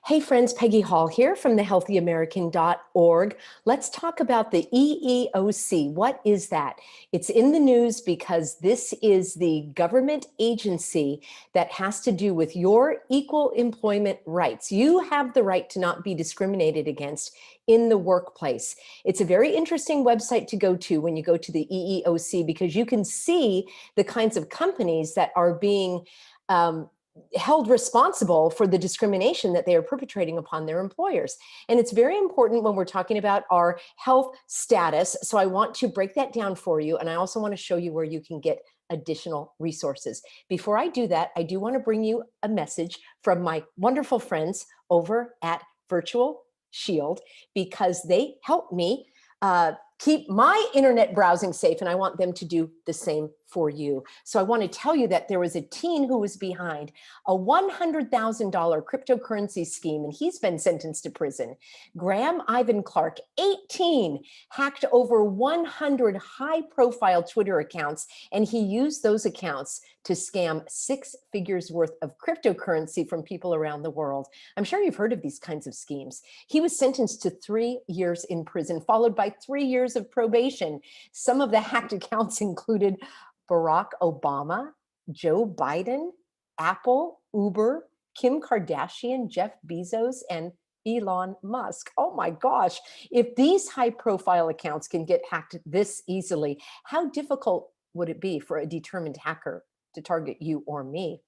Hey friends, Peggy Hall here from thehealthyamerican.org. Let's talk about the EEOC. What is that? It's in the news because this is the government agency that has to do with your equal employment rights. You have the right to not be discriminated against in the workplace. It's a very interesting website to go to when you go to the EEOC because you can see the kinds of companies that are being held responsible for the discrimination that they are perpetrating upon their employers. And it's very important when we're talking about our health status. So I want to break that down for you. And I also want to show you where you can get additional resources. Before I do that, I do want to bring you a message from my wonderful friends over at Virtual Shield because they help me keep my internet browsing safe, and I want them to do the same for you. So I want to tell you that there was a teen who was behind a $100,000 cryptocurrency scheme, and he's been sentenced to prison. Graham Ivan Clark, 18, hacked over 100 high-profile Twitter accounts, and he used those accounts to scam 6 figures worth of cryptocurrency from people around the world. I'm sure you've heard of these kinds of schemes. He was sentenced to 3 years in prison, followed by 3 years of probation. Some of the hacked accounts included Barack Obama, Joe Biden, Apple, Uber, Kim Kardashian, Jeff Bezos, and Elon Musk. Oh my gosh, if these high-profile accounts can get hacked this easily, how difficult would it be for a determined hacker to target you or me?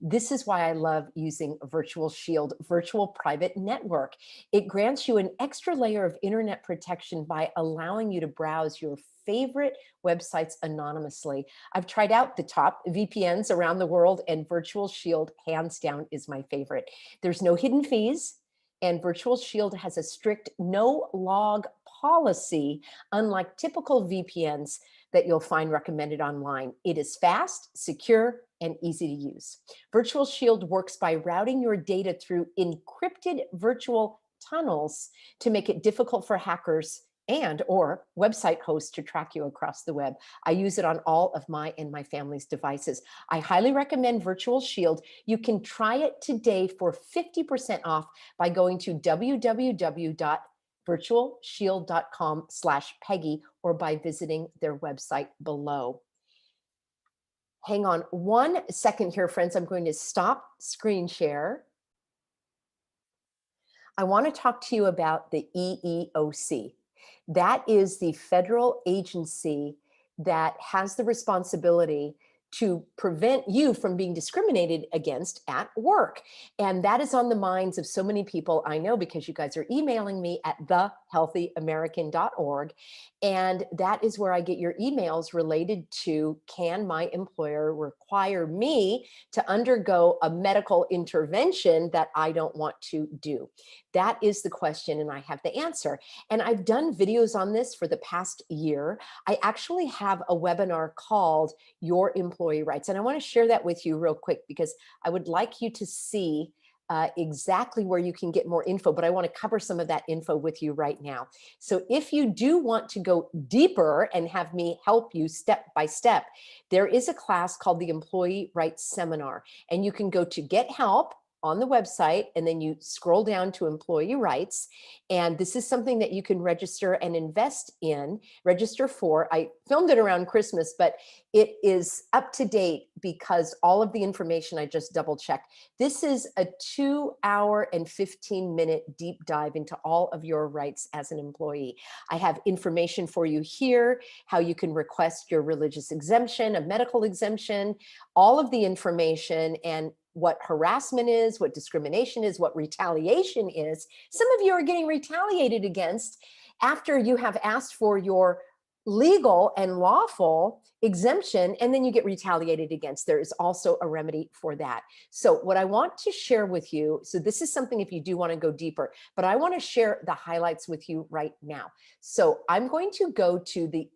This is why I love using Virtual Shield, Virtual Private Network. It grants you an extra layer of internet protection by allowing you to browse your favorite websites anonymously. I've tried out the top VPNs around the world, and Virtual Shield, hands down, is my favorite. There's no hidden fees, and Virtual Shield has a strict no log policy, unlike typical VPNs that you'll find recommended online. It is fast, secure, and easy to use. Virtual Shield works by routing your data through encrypted virtual tunnels to make it difficult for hackers and or website hosts to track you across the web. I use it on all of my and my family's devices. I highly recommend Virtual Shield. You can try it today for 50% off by going to www.virtualshield.com/Peggy or by visiting their website below. Hang on 1 second here, friends. I'm going to stop screen share. I want to talk to you about the EEOC. That is the federal agency that has the responsibility to prevent you from being discriminated against at work. And that is on the minds of so many people I know because you guys are emailing me at thehealthyamerican.org. And that is where I get your emails related to, can my employer require me to undergo a medical intervention that I don't want to do? That is the question, and I have the answer. And I've done videos on this for the past year. I actually have a webinar called Your Employee Rights. And I want to share that with you real quick because I would like you to see exactly where you can get more info, but I want to cover some of that info with you right now. So if you do want to go deeper and have me help you step by step, there is a class called the Employee Rights Seminar, and you can go to Get Help on the website, and then you scroll down to Employee Rights. And this is something that you can register and register for. I filmed it around Christmas, but it is up to date because all of the information I just double checked. This is a 2-hour and 15-minute deep dive into all of your rights as an employee. I have information for you here, how you can request your religious exemption, a medical exemption, all of the information, and what harassment is, what discrimination is, what retaliation is. Some of you are getting retaliated against after you have asked for your legal and lawful exemption, and then you get retaliated against. There is also a remedy for that. So what I want to share with you, so this is something if you do want to go deeper, but I want to share the highlights with you right now. So I'm going to go to the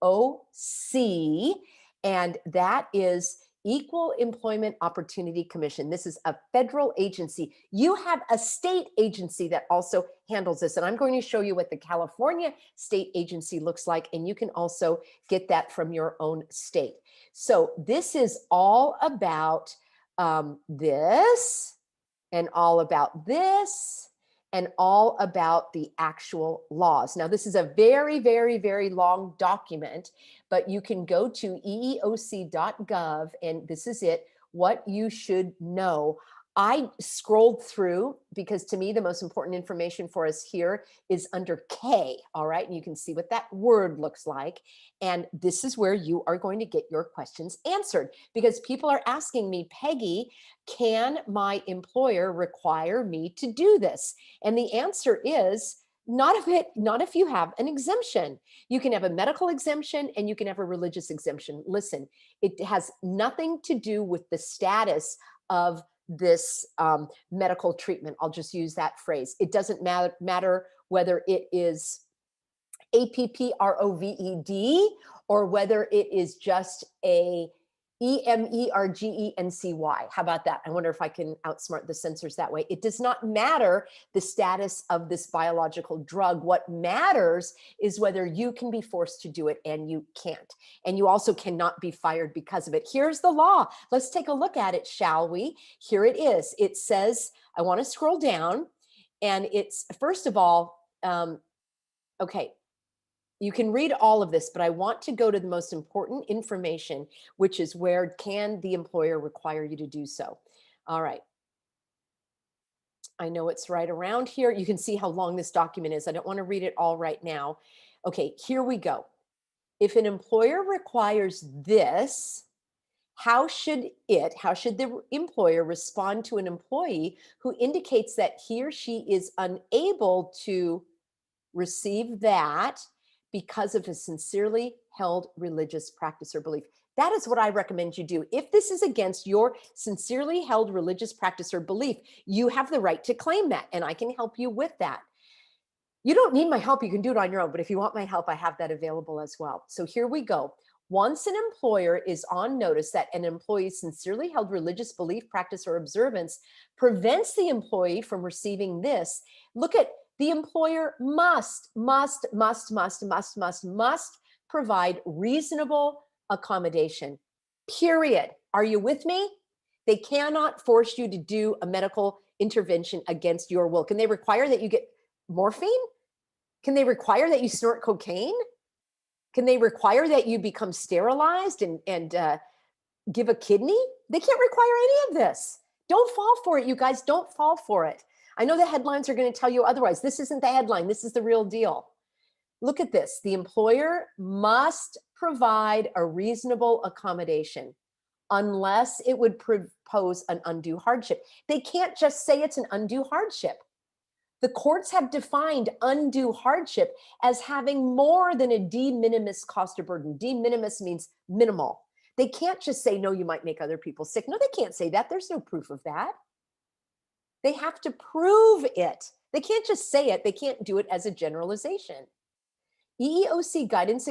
EEOC, and that is Equal Employment Opportunity Commission. This is a federal agency. You have a state agency that also handles this. And I'm going to show you what the California state agency looks like. And you can also get that from your own state. So this is all about this. and all about this, and all about the actual laws. Now, this is a very, very, very long document, but you can go to eeoc.gov, and this is it, what you should know. I scrolled through because to me, the most important information for us here is under K, all right? And you can see what that word looks like. And this is where you are going to get your questions answered because people are asking me, Peggy, can my employer require me to do this? And the answer is not if you have an exemption. You can have a medical exemption and you can have a religious exemption. Listen, it has nothing to do with the status of this medical treatment. I'll just use that phrase. It doesn't matter whether it is APPROVED or whether it is just a EMERGENCY. How about that? I wonder if I can outsmart the censors that way. It does not matter the status of this biological drug. What matters is whether you can be forced to do it and you can't. And you also cannot be fired because of it. Here's the law. Let's take a look at it, shall we? Here it is. It says, I want to scroll down, and it's, first of all, okay, you can read all of this, but I want to go to the most important information, which is where can the employer require you to do so? All right. I know it's right around here. You can see how long this document is. I don't want to read it all right now. Okay, here we go. If an employer requires this, how should the employer respond to an employee who indicates that he or she is unable to receive that because of a sincerely held religious practice or belief? That is what I recommend you do. If this is against your sincerely held religious practice or belief, you have the right to claim that, and I can help you with that. You don't need my help. You can do it on your own, but if you want my help, I have that available as well. So here we go. Once an employer is on notice that an employee's sincerely held religious belief, practice, or observance prevents the employee from receiving this, look at the employer must provide reasonable accommodation, period. Are you with me? They cannot force you to do a medical intervention against your will. Can they require that you get morphine? Can they require that you snort cocaine? Can they require that you become sterilized and give a kidney? They can't require any of this. Don't fall for it, you guys. Don't fall for it. I know the headlines are going to tell you otherwise. This isn't the headline. This is the real deal. Look at this. The employer must provide a reasonable accommodation unless it would pose an undue hardship. They can't just say it's an undue hardship. The courts have defined undue hardship as having more than a de minimis cost or burden. De minimis means minimal. They can't just say, no, you might make other people sick. No, they can't say that. There's no proof of that. They have to prove it. They can't just say it. They can't do it as a generalization. EEOC guidance,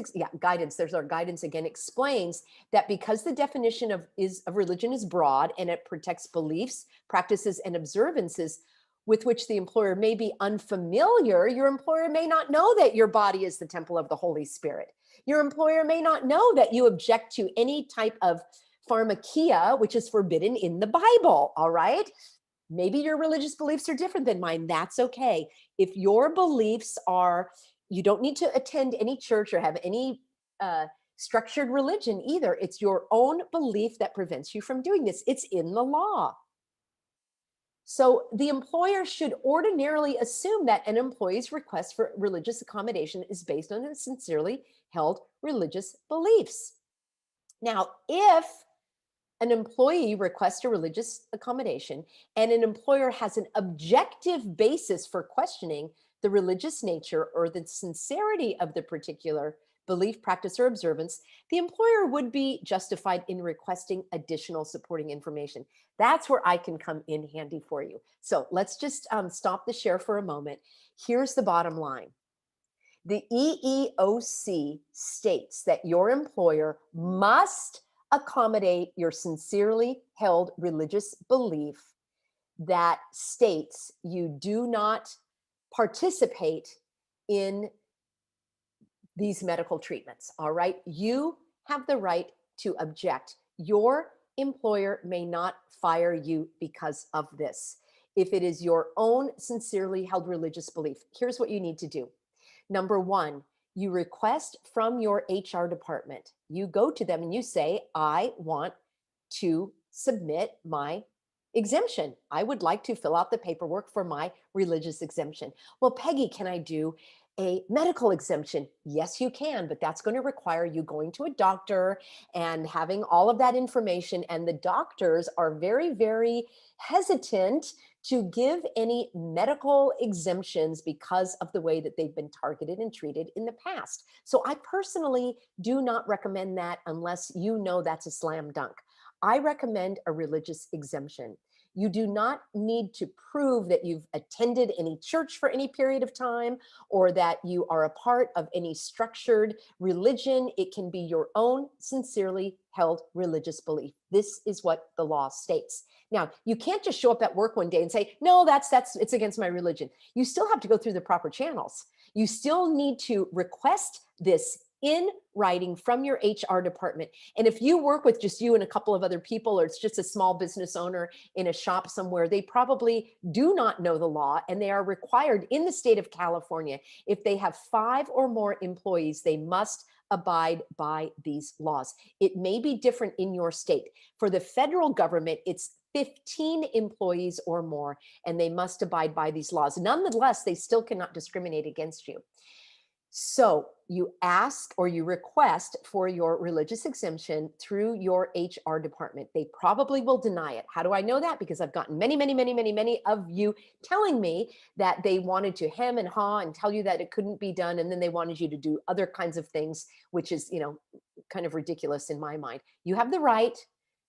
there's our guidance again, explains that because the definition of religion is broad and it protects beliefs, practices, and observances with which the employer may be unfamiliar, your employer may not know that your body is the temple of the Holy Spirit. Your employer may not know that you object to any type of pharmakia, which is forbidden in the Bible, all right? Maybe your religious beliefs are different than mine. That's okay. If your beliefs are, you don't need to attend any church or have any structured religion either. It's your own belief that prevents you from doing this. It's in the law. So the employer should ordinarily assume that an employee's request for religious accommodation is based on his sincerely held religious beliefs. Now, if an employee requests a religious accommodation and an employer has an objective basis for questioning the religious nature or the sincerity of the particular belief, practice, or observance, the employer would be justified in requesting additional supporting information. That's where I can come in handy for you. So let's just stop the share for a moment. Here's the bottom line. The EEOC states that your employer must accommodate your sincerely held religious belief that states you do not participate in these medical treatments, all right? You have the right to object. Your employer may not fire you because of this. if it is your own sincerely held religious belief, here's what you need to do. Number one, you request from your HR department. You go to them and you say, I want to submit my exemption. I would like to fill out the paperwork for my religious exemption. Well, Peggy, can I do a medical exemption? Yes, you can, but that's going to require you going to a doctor and having all of that information. And the doctors are very, very hesitant to give any medical exemptions because of the way that they've been targeted and treated in the past. So I personally do not recommend that unless you know that's a slam dunk. I recommend a religious exemption. You do not need to prove that you've attended any church for any period of time or that you are a part of any structured religion. It can be your own sincerely held religious belief. This is what the law states. Now, you can't just show up at work one day and say, no, it's against my religion. You still have to go through the proper channels. You still need to request this in writing from your HR department. And if you work with just you and a couple of other people, or it's just a small business owner in a shop somewhere, they probably do not know the law, and they are required in the state of California, if they have 5 or more employees, they must abide by these laws. It may be different in your state. For the federal government, it's 15 employees or more, and they must abide by these laws. Nonetheless, they still cannot discriminate against you. So you ask or you request for your religious exemption through your HR department. They probably will deny it. How do I know that? Because I've gotten many of you telling me that they wanted to hem and haw and tell you that it couldn't be done. And then they wanted you to do other kinds of things, which is, kind of ridiculous in my mind. You have the right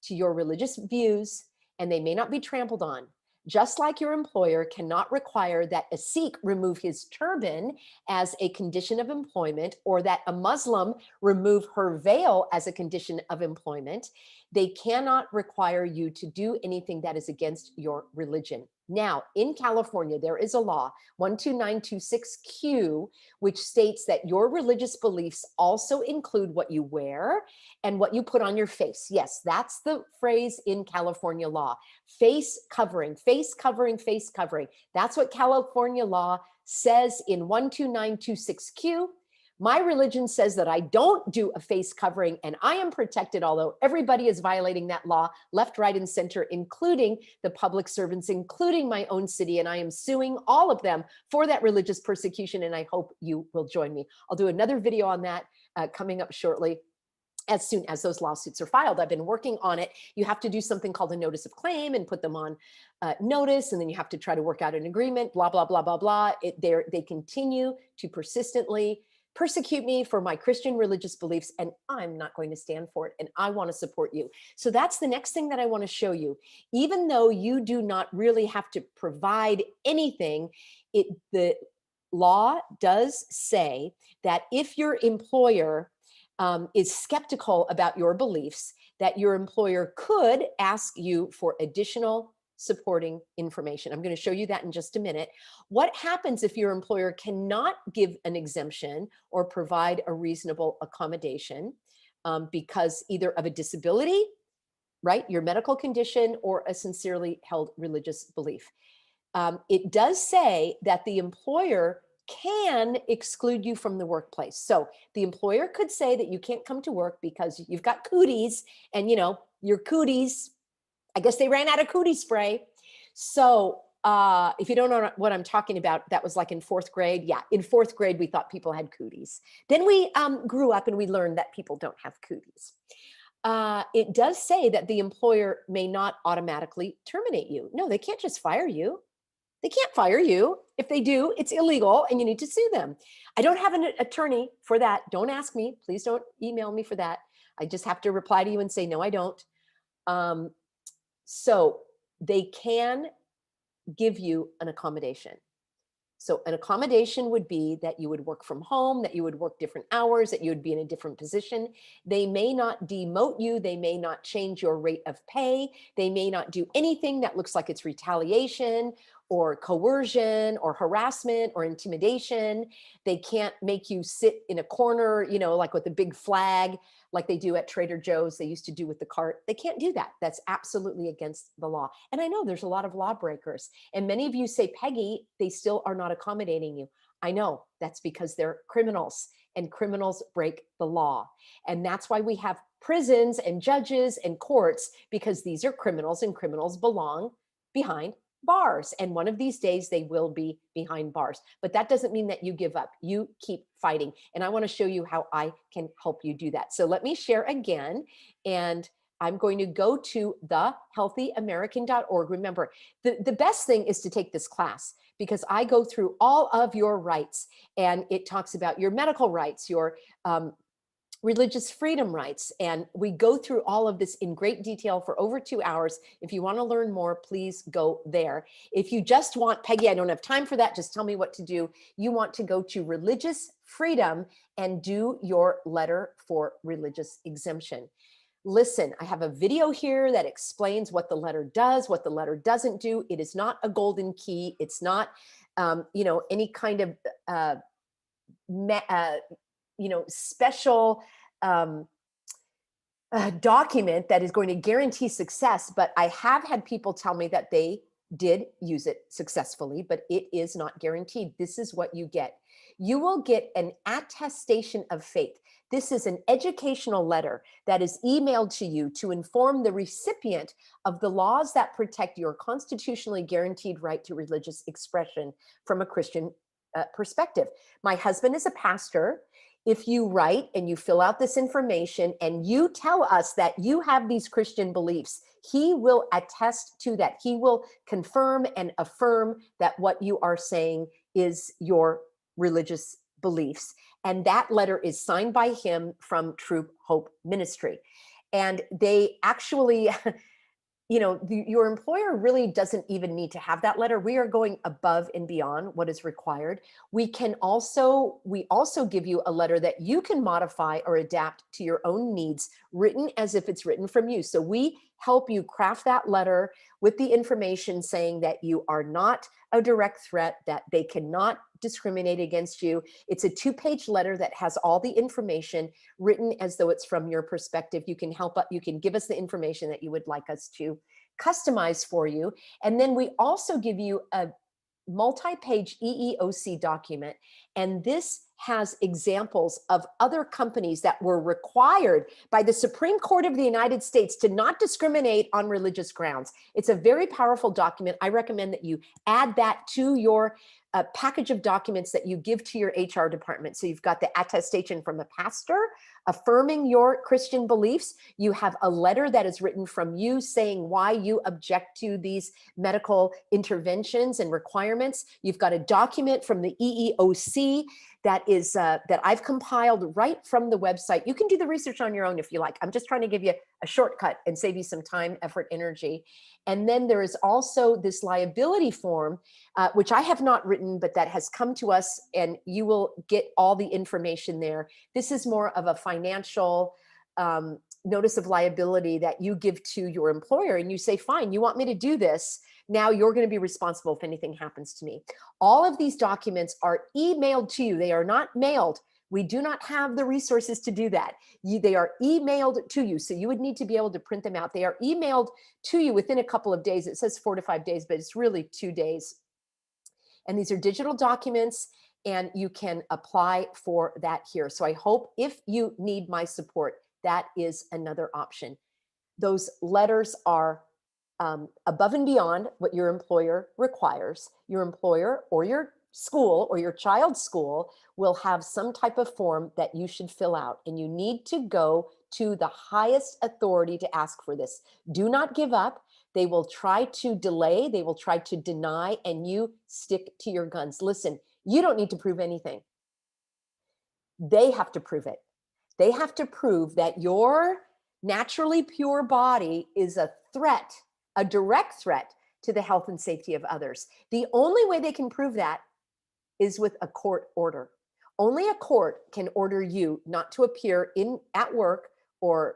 to your religious views, and they may not be trampled on. Just like your employer cannot require that a Sikh remove his turban as a condition of employment, or that a Muslim remove her veil as a condition of employment, they cannot require you to do anything that is against your religion. Now, in California, there is a law, 12926Q, which states that your religious beliefs also include what you wear and what you put on your face. Yes, that's the phrase in California law. Face covering, face covering, face covering. That's what California law says in 12926Q. My religion says that I don't do a face covering, and I am protected, although everybody is violating that law, left, right, and center, including the public servants, including my own city, and I am suing all of them for that religious persecution, and I hope you will join me. I'll do another video on that coming up shortly, as soon as those lawsuits are filed. I've been working on it. You have to do something called a notice of claim and put them on notice, and then you have to try to work out an agreement, blah, blah, blah, blah, blah. They continue to persistently persecute me for my Christian religious beliefs, and I'm not going to stand for it, and I want to support you. So that's the next thing that I want to show you. Even though you do not really have to provide anything, the law does say that if your employer is skeptical about your beliefs, that your employer could ask you for additional supporting information. I'm going to show you that in just a minute. What happens if your employer cannot give an exemption or provide a reasonable accommodation because either of a disability, right, your medical condition, or a sincerely held religious belief? It does say that the employer can exclude you from the workplace. So the employer could say that you can't come to work because you've got cooties, and your cooties, I guess they ran out of cootie spray. So if you don't know what I'm talking about, that was like in 4th grade. Yeah, in 4th grade, we thought people had cooties. Then we grew up and we learned that people don't have cooties. It does say that the employer may not automatically terminate you. No, they can't just fire you. They can't fire you. If they do, it's illegal and you need to sue them. I don't have an attorney for that. Don't ask me. Please don't email me for that. I just have to reply to you and say, no, I don't. So they can give you an accommodation. So an accommodation would be that you would work from home, that you would work different hours, that you would be in a different position. They may not demote you. They may not change your rate of pay. They may not do anything that looks like it's retaliation or coercion or harassment or intimidation. They can't make you sit in a corner, like with a big flag, like they do at Trader Joe's, they used to do with the cart. They can't do that. That's absolutely against the law. And I know there's a lot of lawbreakers. And many of you say, Peggy, they still are not accommodating you. I know that's because they're criminals, and criminals break the law. And that's why we have prisons and judges and courts, because these are criminals, and criminals belong behind bars. And one of these days they will be behind bars. But that doesn't mean that you give up. You keep fighting. And I want to show you how I can help you do that. So let me share again. And I'm going to go to thehealthyamerican.org. Remember, the best thing is to take this class, because I go through all of your rights, and it talks about your medical rights, your religious freedom rights. And we go through all of this in great detail for over 2 hours. If you want to learn more, please go there. If you just want, Peggy, I don't have time for that, just tell me what to do. You want to go to religious freedom and do your letter for religious exemption. Listen, I have a video here that explains what the letter does, what the letter doesn't do. It is not a golden key. It's not, any kind of, special document that is going to guarantee success. But I have had people tell me that they did use it successfully, but it is not guaranteed. This is what you get. You will get an attestation of faith. This is an educational letter that is emailed to you to inform the recipient of the laws that protect your constitutionally guaranteed right to religious expression from a Christian perspective. My husband is a pastor. If you write and you fill out this information and you tell us that you have these Christian beliefs, he will attest to that. He will confirm and affirm that what you are saying is your religious beliefs. And that letter is signed by him from True Hope Ministry. And they actually, your employer really doesn't even need to have that letter. We are going above and beyond what is required. We also give you a letter that you can modify or adapt to your own needs, written as if it's written from you. So we help you craft that letter with the information saying that you are not a direct threat, that they cannot discriminate against you. It's a 2-page letter that has all the information written as though it's from your perspective. You can give us the information that you would like us to customize for you. And then we also give you a multi-page EEOC document. And this has examples of other companies that were required by the Supreme Court of the United States to not discriminate on religious grounds. It's a very powerful document. I recommend that you add that to your package of documents that you give to your HR department. So you've got the attestation from a pastor affirming your Christian beliefs. You have a letter that is written from you saying why you object to these medical interventions and requirements. You've got a document from the EEOC that is that I've compiled right from the website. You can do the research on your own if you like. I'm just trying to give you a shortcut and save you some time, effort, energy. And then there is also this liability form, which I have not written, but that has come to us, and you will get all the information there. This is more of a financial notice of liability that you give to your employer, and you say, fine, you want me to do this. Now you're going to be responsible if anything happens to me. All of these documents are emailed to you. They are not mailed. We do not have the resources to do that. They are emailed to you. So you would need to be able to print them out. They are emailed to you within a couple of days. It says 4 to 5 days, but it's really 2 days. And these are digital documents, and you can apply for that here. So I hope if you need my support, that is another option. Those letters are above and beyond what your employer requires. Your employer or your school or your child's school will have some type of form that you should fill out, and you need to go to the highest authority to ask for this. Do not give up. They will try to delay, they will try to deny, and you stick to your guns. Listen, you don't need to prove anything. They have to prove it. They have to prove that your naturally pure body is a threat, a direct threat to the health and safety of others. The only way they can prove that is with a court order. Only a court can order you not to appear at work or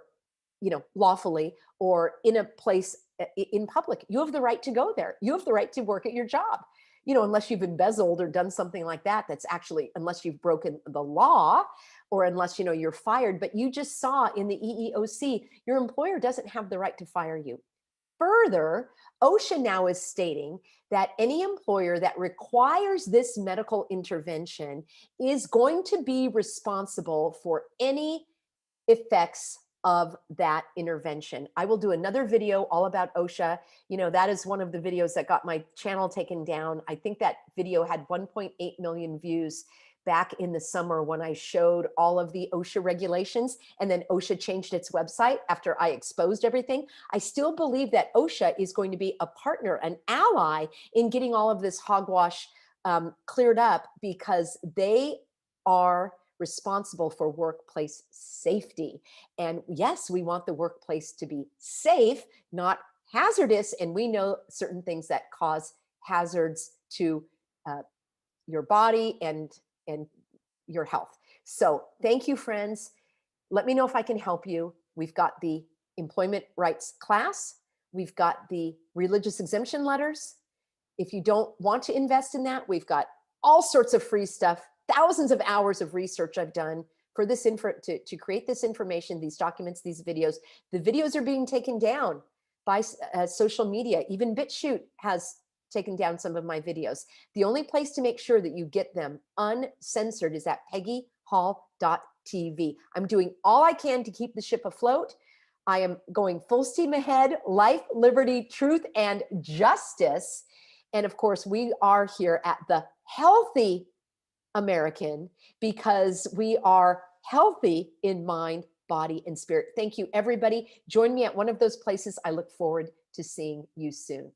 lawfully, or in a place in public. You have the right to go there. You have the right to work at your job. Unless you've embezzled or done something like that, that's actually, unless you've broken the law, or unless, you're fired. But you just saw in the EEOC, your employer doesn't have the right to fire you. Further, OSHA now is stating that any employer that requires this medical intervention is going to be responsible for any effects of that intervention. I will do another video all about OSHA. That is one of the videos that got my channel taken down. I think that video had 1.8 million views back in the summer when I showed all of the OSHA regulations, and then OSHA changed its website after I exposed everything. I still believe that OSHA is going to be a partner, an ally in getting all of this hogwash cleared up, because they are responsible for workplace safety. And yes, we want the workplace to be safe, not hazardous. And we know certain things that cause hazards to your body and your health. So thank you, friends. Let me know if I can help you. We've got the employment rights class. We've got the religious exemption letters. If you don't want to invest in that, we've got all sorts of free stuff, thousands of hours of research I've done for this to create this information, these documents, these videos. The videos are being taken down by social media. Even BitChute has taken down some of my videos. The only place to make sure that you get them uncensored is at peggyhall.tv. I'm doing all I can to keep the ship afloat. I am going full steam ahead, life, liberty, truth, and justice. And of course, we are here at the Healthy American because we are healthy in mind, body, and spirit. Thank you, everybody. Join me at one of those places. I look forward to seeing you soon.